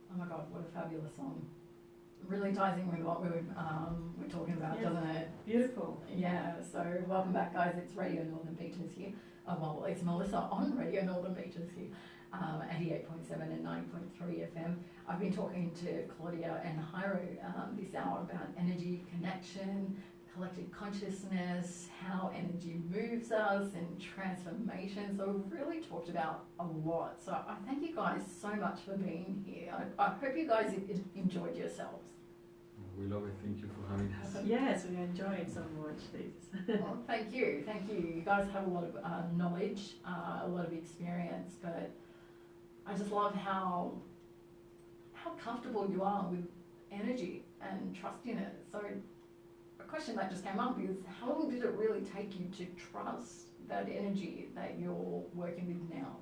Oh my God, what a fabulous song. Really ties in with what we're talking about, doesn't it? Beautiful. Yeah, so welcome back, guys. It's Radio Northern Beaches here. Well, it's Melissa on Radio Northern Beaches here, 88.7 and 90.3 FM. I've been talking to Claudia and Hairo this hour about energy connection, collective consciousness, how energy moves us, and transformation. So we've really talked about a lot. So I thank you guys so much for being here. I hope you guys enjoyed yourselves. We love it. Thank you for having us. Yes, we enjoyed so much this. Well, thank you. You guys have a lot of knowledge, a lot of experience, but I just love how comfortable you are with energy and trusting it. So a question that just came up is, how long did it really take you to trust that energy that you're working with now?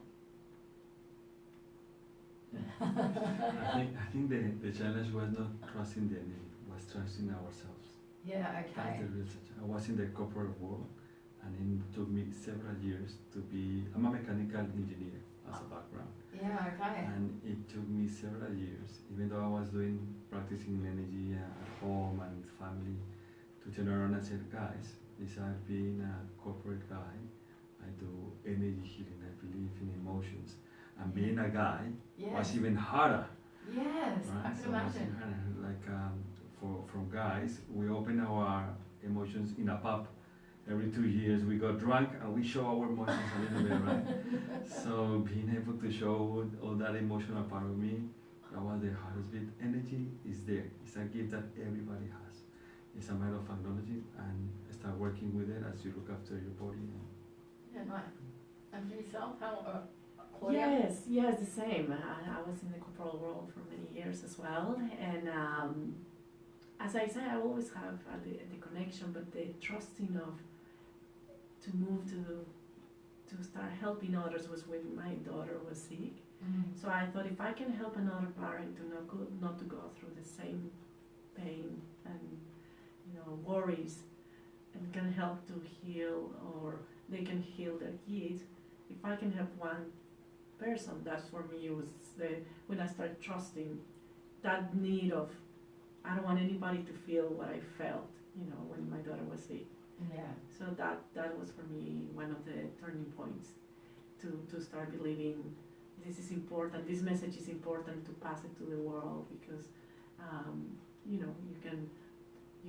I think the challenge was not trusting the energy, was trusting ourselves. Yeah, That's okay. the real challenge. I was in the corporate world, and it took me several years to be. I'm a mechanical engineer as a background, Yeah, okay. and it took me several years, even though I was practicing energy at home and with family, to turn around and say, guys, besides being a corporate guy, I do energy healing. I believe in emotions, and being a guy was Yes. even harder. Yes, I Right? can So what's imagine. inherent, like from guys, we open our emotions in a pub. Every 2 years we got drunk and we show our emotions a little bit, right? So being able to show all that emotional part of me, that was the hardest bit. Energy is there. It's a gift that everybody has. It's a matter of acknowledging and start working with it as you look after your body. Yeah, nice. And for yourself, how, Claudia? Yes, the same. I was in the corporate world for many years as well, and as I said, I always have the connection, but the trusting of to move to start helping others was when my daughter was sick. So I thought if I can help another parent to not to go through the same pain and worries, and can help to heal, or they can heal their kids. If I can help one person, that's for me was when I started trusting that need of I don't want anybody to feel what I felt, when my daughter was sick. Yeah. So that was for me one of the turning points to start believing this is important. This message is important to pass it to the world because you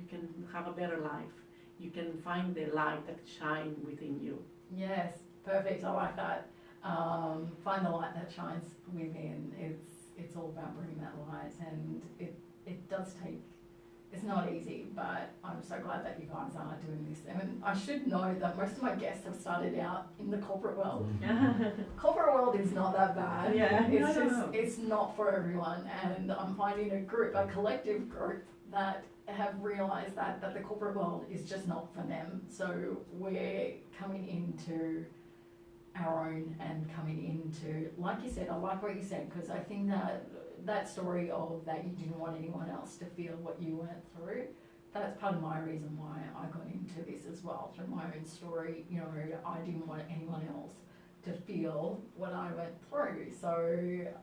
can have a better life. You can find the light that shines within you. Yes, perfect. I like that. Find the light that shines within. It's all about bringing that light, and it does take. It's not easy, but I'm so glad that you guys are doing this. And I should know that most of my guests have started out in the corporate world. Corporate world is not that bad. Yeah, It's not for everyone. And I'm finding a collective group that have realised that the corporate world is just not for them. So we're coming into our own and coming into, like you said, I like what you said, because I think that story of that you didn't want anyone else to feel what you went through, that's part of my reason why I got into this as well, through my own story. I didn't want anyone else to feel what I went through. So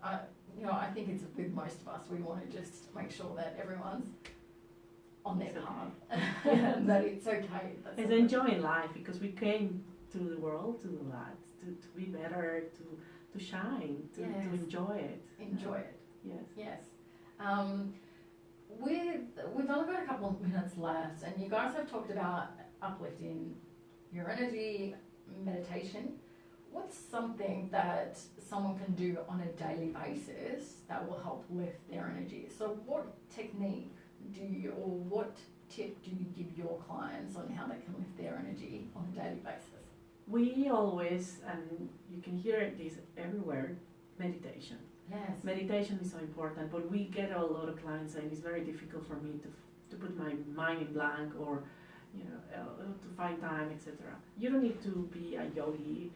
I think it's with most of us, we want to just make sure that everyone's on their path, that it's okay. It's enjoying life, because we came to the world to do that, to be better, to shine, to enjoy it. Enjoy it. Yes. Yes. We've only got a couple of minutes left, and you guys have talked about uplifting your energy, meditation. What's something that someone can do on a daily basis that will help lift their energy? So what technique or what tip do you give your clients on how they can lift their energy on a daily basis? We always, and you can hear this everywhere, meditation. Yes. Meditation is so important, but we get a lot of clients saying it's very difficult for me to put my mind in blank, or to find time, etc. You don't need to be a yogi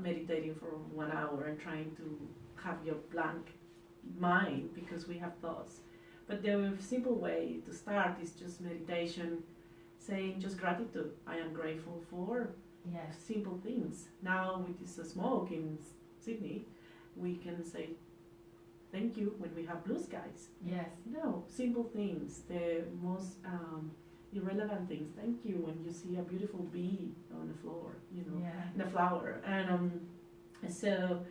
meditating for 1 hour and trying to have your blank mind, because we have thoughts. But the simple way to start is just meditation, saying just gratitude. I am grateful for simple things. Now with this smoke in Sydney, we can say thank you when we have blue skies. Yes. Simple things, the most irrelevant things. Thank you when you see a beautiful bee on the floor, in a flower. And so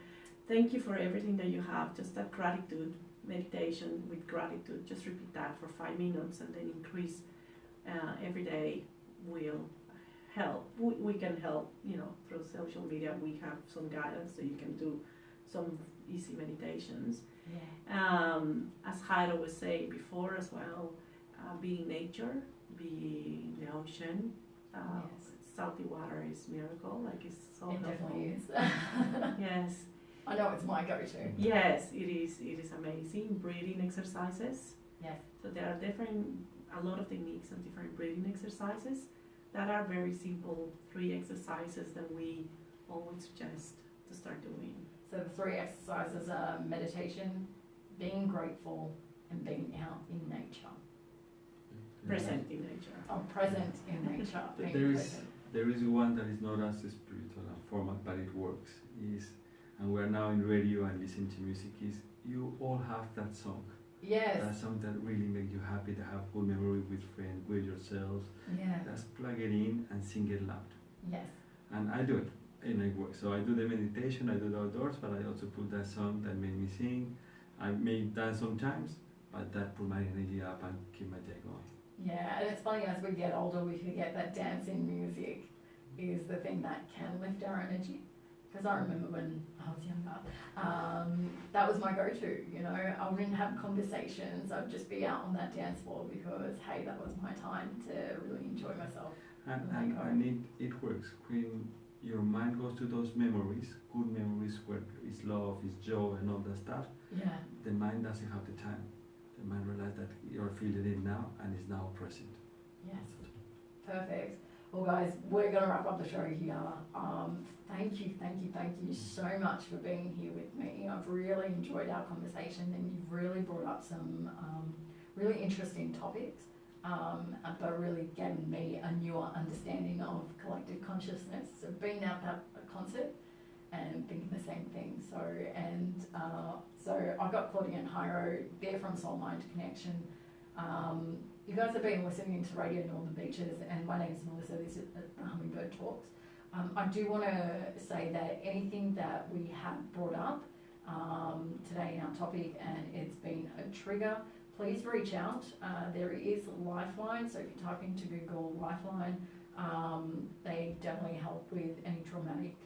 thank you for everything that you have. Just that gratitude, meditation with gratitude. Just repeat that for 5 minutes, and then increase every day will help. We can help, through social media. We have some guidance, so you can do some easy meditations. As Hairo was saying before as well, be in nature, be in the ocean. Salty water is miracle, it's so It helpful. definitely is. Yes. I know it's my go-to. Yes, it is amazing. Breathing exercises. Yes. So there are a lot of techniques and different breathing exercises that are very simple, 3 exercises that we always suggest to start doing. So the 3 exercises are meditation, being grateful, and being out in nature. present in nature. Oh, present in nature. being There is present. there is one that is not as spiritual a format, but it works. And we are now in radio and listening to music. Is you all have that song. Yes. That song that really makes you happy, to have good memory with friends, with yourselves. Yeah. Just plug it in and sing it loud. Yes. And I do it, and it works. So I do the meditation, I do the outdoors, but I also put that song that made me sing. I may dance sometimes, but that put my energy up and keep my day going. Yeah, and it's funny, as we get older, we forget that dancing music is the thing that can lift our energy. Because I remember when I was younger, that was my go-to, you know. I wouldn't have conversations, I'd just be out on that dance floor because, hey, that was my time to really enjoy myself. And it works. When your mind goes to those memories, good memories where it's love, it's joy and all that stuff, Yeah. the mind doesn't have the time. The mind realizes that you're feeling it now and is now present. Yes. Perfect. Well, guys, we're going to wrap up the show here. Thank you so much for being here with me. I've really enjoyed our conversation, and you've really brought up some really interesting topics, but really given me a newer understanding of collective consciousness. So being out at a concert and thinking the same thing. So I've got Claudia and Hairo. They're from Soul Mind Connection. You guys have been listening to Radio Northern Beaches, and my name is Melissa. This is the Hummingbird Talks. I do want to say that anything that we have brought up today in our topic and it's been a trigger, please reach out. There is Lifeline, so if you type into Google Lifeline, they definitely help with any traumatic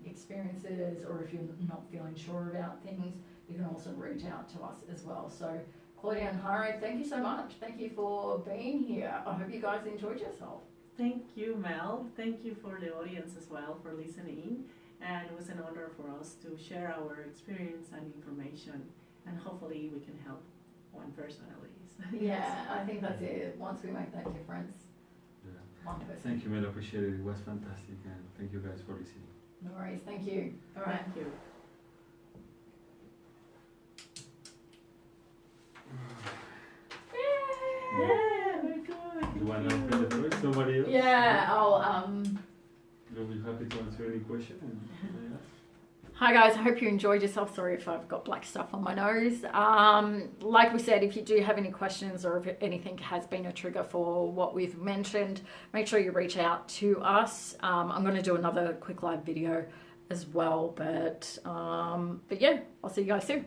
experiences, or if you're not feeling sure about things, you can also reach out to us as well. So Claudia and Hairo, thank you so much. Thank you for being here. I hope you guys enjoyed yourself. Thank you, Mel. Thank you for the audience as well for listening. And it was an honor for us to share our experience and information. And hopefully we can help one person at least. Yeah, I think that's it. Once we make that difference, one person. Thank you, Mel. Appreciate it. It was fantastic. And thank you guys for listening. No worries. Thank you. All right. Thank you. Yeah, very good. You want to open the door? Somebody else? Yeah, I'll We'll be happy to answer any question. Hi guys, I hope you enjoyed yourself. Sorry if I've got black stuff on my nose. Like we said, if you do have any questions or if anything has been a trigger for what we've mentioned, make sure you reach out to us. I'm going to do another quick live video as well, but yeah, I'll see you guys soon.